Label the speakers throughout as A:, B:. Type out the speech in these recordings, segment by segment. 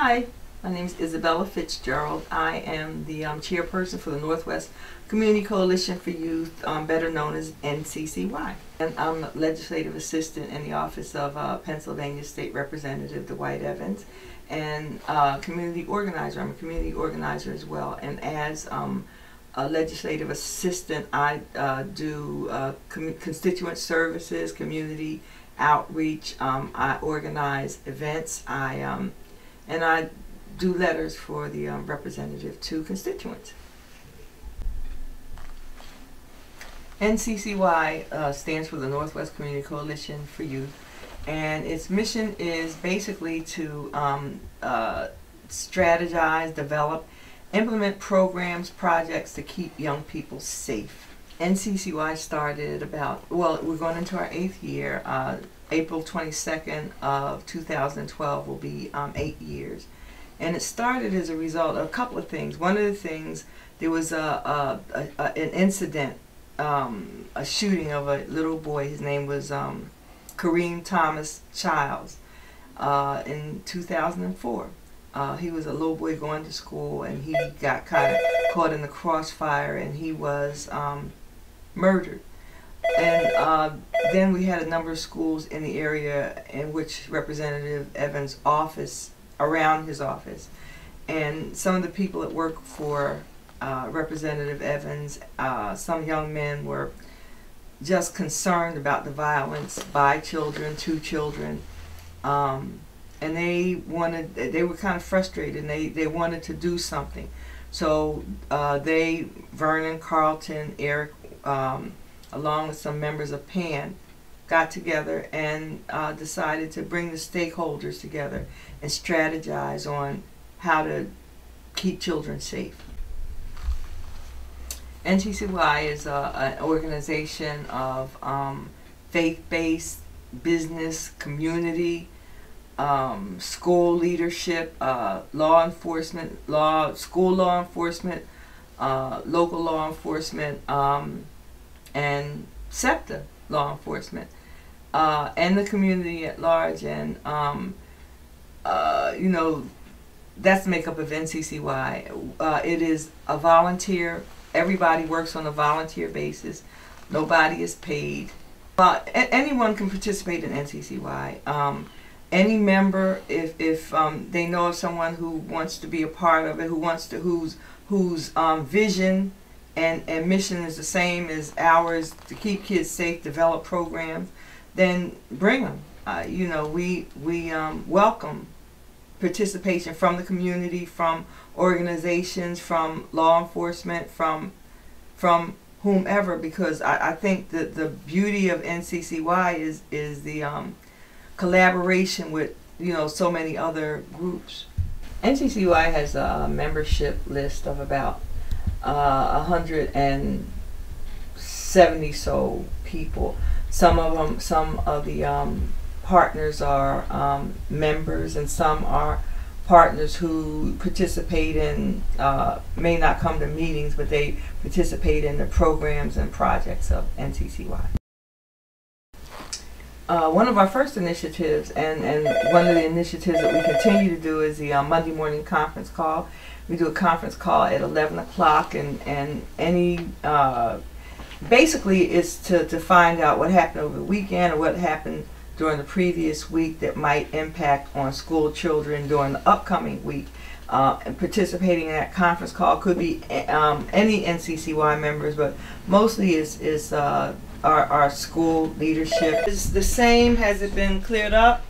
A: Hi, my name is Isabella Fitzgerald. I am the chairperson for the Northwest Community Coalition for Youth, better known as Nccy. And I'm a legislative assistant in the office of Pennsylvania State Representative Dwight Evans, and community organizer. I'm a community organizer as well. And as a legislative assistant, I do constituent services, community outreach. I organize events. And I do letters for the representative to constituents. NCCY stands for the Northwest Community Coalition for Youth, and its mission is basically to strategize, develop, implement programs, projects to keep young people safe. NCCY started about, well, we're going into our 8th year. April 22nd of 2012 will be 8 years. And it started as a result of a couple of things. One of the things, there was an incident, a shooting of a little boy. His name was Kareem Thomas Childs in 2004. He was a little boy going to school, and he got kind of caught in the crossfire, and he was murdered. And then we had a number of schools in the area in which Representative Evans' office, around his office, and some of the people that work for Representative Evans, some young men were just concerned about the violence by children, to children, and they were kind of frustrated, and they wanted to do something. So Vernon, Carlton, Eric, along with some members of PAN, got together and decided to bring the stakeholders together and strategize on how to keep children safe. NCCY is an organization of faith-based, business, community, school leadership, law enforcement, school law enforcement, local law enforcement, and SEPTA law enforcement, and the community at large. And you know, that's the makeup of NCCY. It is a volunteer. Everybody works on a volunteer basis. Nobody is paid. Anyone can participate in NCCY. Any member, if they know of someone who wants to be a part of it, whose vision and mission is the same as ours, to keep kids safe, develop programs, then bring them. You know, we welcome participation from the community, from organizations, from law enforcement, from whomever, because I think that the beauty of NCCY is the collaboration with, you know, so many other groups. NCCY has a membership list of about 170 so people. Some of the partners are members, and some are partners who participate in, may not come to meetings, but they participate in the programs and projects of NCCY. One of our first initiatives, and one of the initiatives that we continue to do, is the Monday morning conference call. We do a conference call at 11 o'clock, and any, basically it's to find out what happened over the weekend or what happened during the previous week that might impact on school children during the upcoming week. And participating in that conference call could be any NCCY members, but mostly is our school leadership. Is the same? Has it been cleared up?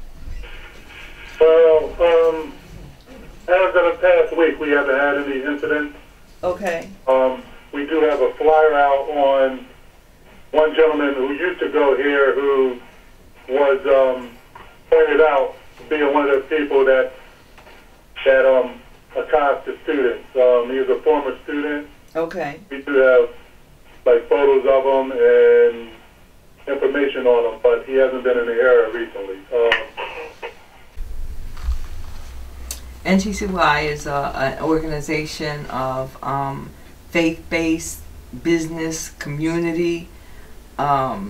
B: Well, as of the past week, we haven't had any incidents.
A: Okay.
B: We do have a flyer out on one gentleman who used to go here, who was pointed out being one of the people that attacks the students. He was a former student.
A: Okay.
B: We do have like photos of him and information on him, but he hasn't been in the area recently.
A: NCCY is an organization of faith-based, business, community,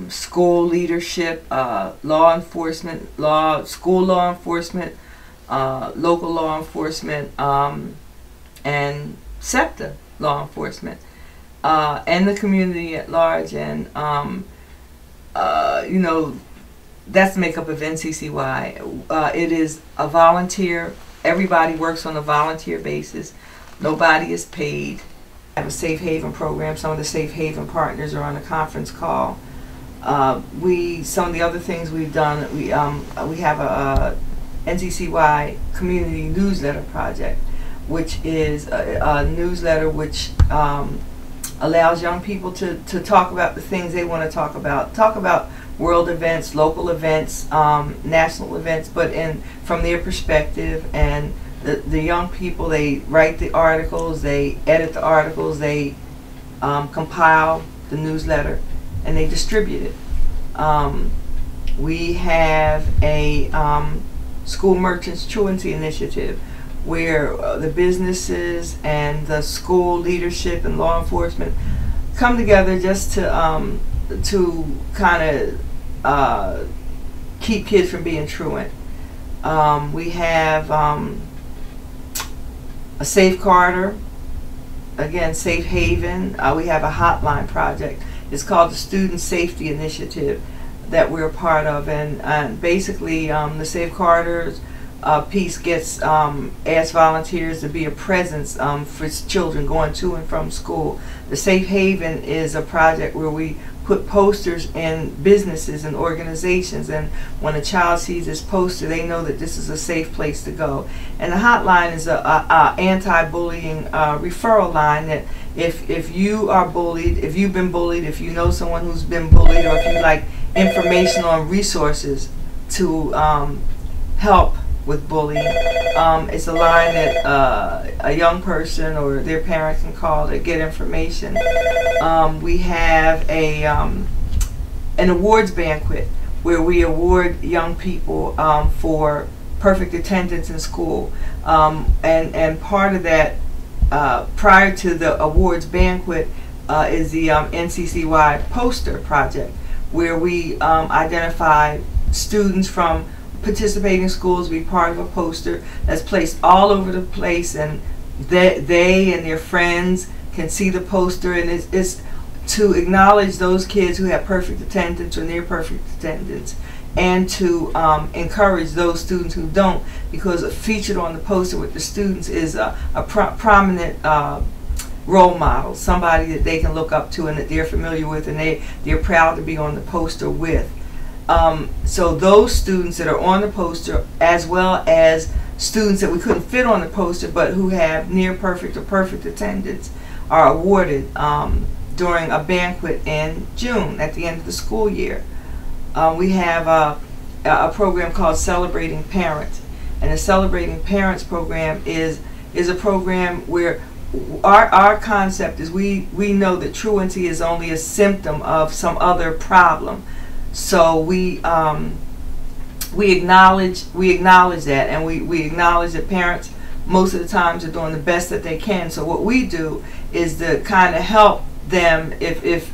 A: school leadership, law enforcement, school law enforcement, local law enforcement, and SEPTA law enforcement, and the community at large. And you know, that's the makeup of NCCY. It is a volunteer. Everybody works on a volunteer basis. Nobody is paid. We have a safe haven program. Some of the safe haven partners are on a conference call. Some of the other things we've done, we have a NCCY community newsletter project, which is a newsletter which allows young people to talk about the things they want to talk about world events, local events, national events, but from their perspective. And the young people, they write the articles, they edit the articles, they compile the newsletter, and they distribute it. We have a school merchants truancy initiative where the businesses and the school leadership and law enforcement come together just to kind of keep kids from being truant. We have a safeguarder, again, safe haven. We have a hotline project. It's called the Student Safety Initiative that we're a part of, and basically the safeguarders piece gets asked volunteers to be a presence for children going to and from school. The Safe Haven is a project where we put posters in businesses and organizations, and when a child sees this poster, they know that this is a safe place to go. And the hotline is a anti-bullying referral line that if you are bullied, if you've been bullied, if you know someone who's been bullied, or if you like information on resources to help with bullying, it's a line that a young person or their parents can call to get information. We have an awards banquet where we award young people for perfect attendance in school, and part of that, prior to the awards banquet, is the NCCY poster project, where we identify students from participating schools be part of a poster that's placed all over the place, and they and their friends can see the poster, and it's to acknowledge those kids who have perfect attendance or near perfect attendance, and to encourage those students who don't, because featured on the poster with the students is a prominent role model, somebody that they can look up to and that they're familiar with, and they're proud to be on the poster with. So those students that are on the poster, as well as students that we couldn't fit on the poster but who have near perfect or perfect attendance, are awarded during a banquet in June at the end of the school year. We have a program called Celebrating Parents, and the Celebrating Parents program is a program where our concept is we know that truancy is only a symptom of some other problem. So we acknowledge that, and we acknowledge that parents most of the times are doing the best that they can. So what we do is to kind of help them if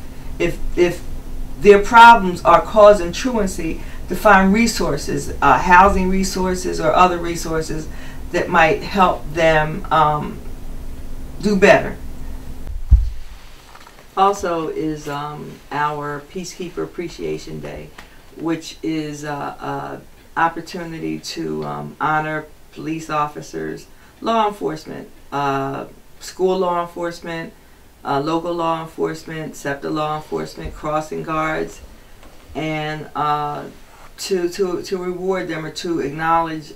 A: their problems are causing truancy, to find resources, housing resources or other resources that might help them do better. Also is our Peacekeeper Appreciation Day, which is an opportunity to honor police officers, law enforcement, school law enforcement, local law enforcement, SEPTA law enforcement, crossing guards, and to reward them or to acknowledge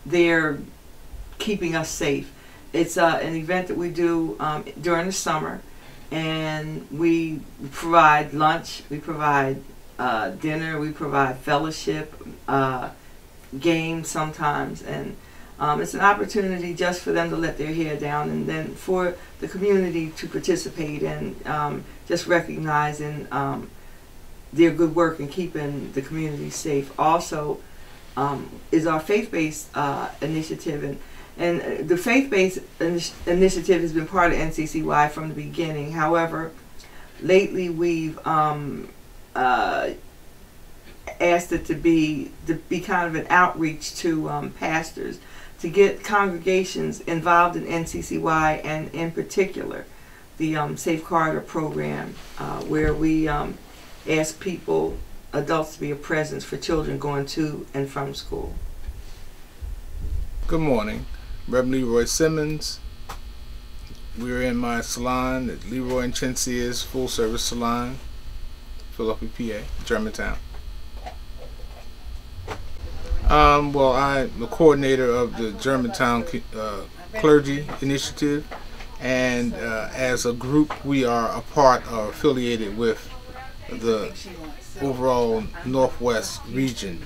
A: their keeping us safe. It's an event that we do during the summer, and we provide lunch, we provide dinner, we provide fellowship, games sometimes, and it's an opportunity just for them to let their hair down, and then for the community to participate and just recognizing their good work in keeping the community safe. Also is our faith-based initiative, and the faith-based initiative has been part of NCCY from the beginning. However, lately we've asked it to be kind of an outreach to pastors, to get congregations involved in NCCY, and in particular the Safe Corridor program, where we ask people, adults, to be a presence for children going to and from school.
C: Good morning. Reverend Leroy Simmons. We're in my salon at Leroy and Nccy's full service salon, Philadelphia, PA, Germantown. Well, I'm the coordinator of the Germantown Clergy Initiative, and as a group we are a part or affiliated with the overall Northwest region,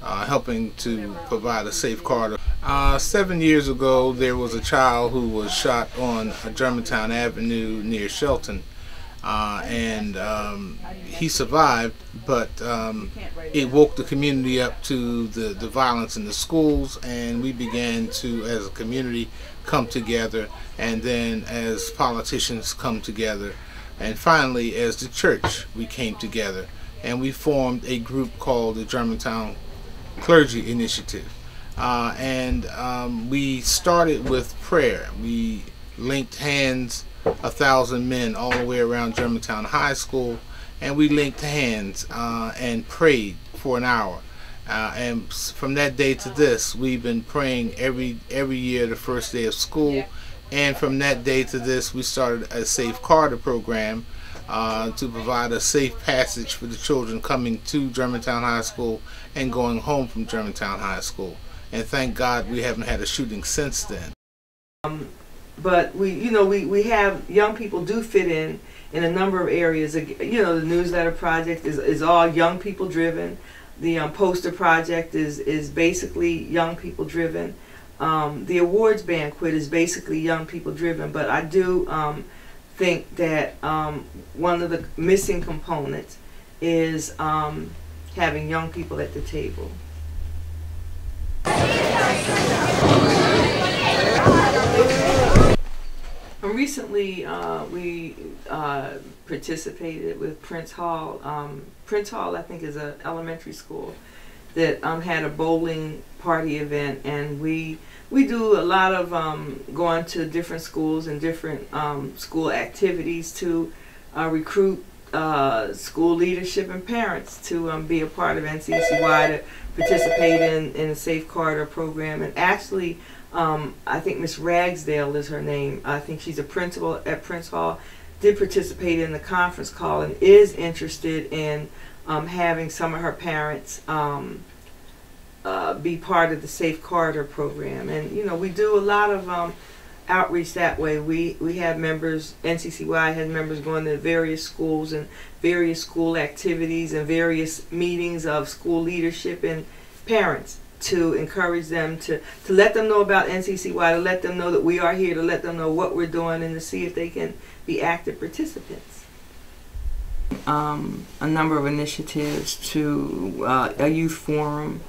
C: helping to provide a safe corridor. 7 years ago there was a child who was shot on Germantown Avenue near Shelton, and he survived, but it woke the community up to the violence in the schools, and we began to, as a community, come together, and then as politicians come together, and finally as the church we came together, and we formed a group called the Germantown Clergy Initiative. We started with prayer. We linked hands, 1,000 men all the way around Germantown High School, and we linked hands and prayed for an hour. And from that day to this, we've been praying every year the first day of school. And from that day to this, we started a Safe Corridor program to provide a safe passage for the children coming to Germantown High School and going home from Germantown High School. And thank God we haven't had a shooting since then.
A: But we have young people do fit in a number of areas. You know, the newsletter project is all young people driven. The poster project is basically young people driven. The awards banquet is basically young people driven. But I do think that one of the missing components is having young people at the table. Recently, we participated with Prince Hall. Prince Hall, I think, is an elementary school that had a bowling party event, and we do a lot of going to different schools and different school activities to recruit school leadership and parents to be a part of NCCY, to participate in a Safe Corridor program. And actually, I think Miss Ragsdale is her name. I think she's a principal at Prince Hall, did participate in the conference call and is interested in having some of her parents be part of the Safe Corridor program. And you know, we do a lot of outreach that way. We have members, NCCY has members going to various schools and various school activities and various meetings of school leadership and parents, to encourage them, to let them know about NCCY, to let them know that we are here, to let them know what we're doing, and to see if they can be active participants. A number of initiatives to a youth forum.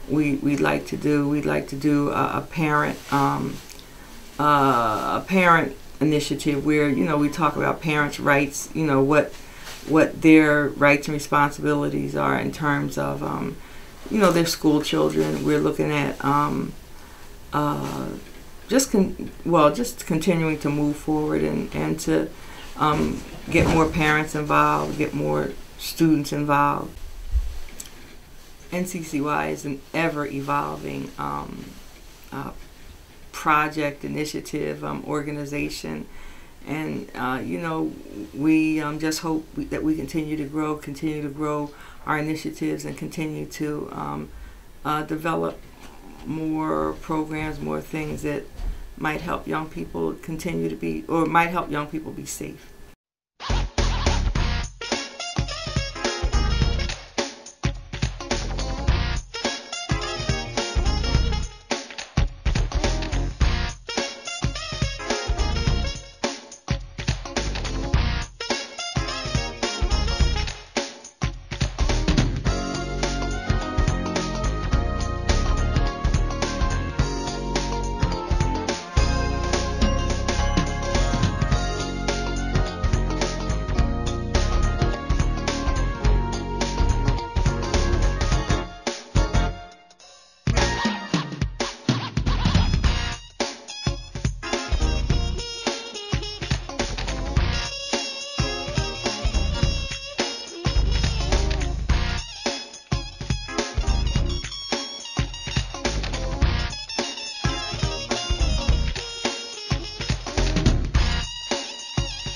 A: We'd like to do a parent initiative where, you know, we talk about parents' rights. You know, what their rights and responsibilities are in terms of you know, their school children. We're looking at just continuing to move forward and to get more parents involved, get more students involved. NCCY is an ever-evolving project, initiative, organization, and you know, we just hope that we continue to grow our initiatives, and continue to develop more programs, more things that might help young people continue to be, or might help young people be safe.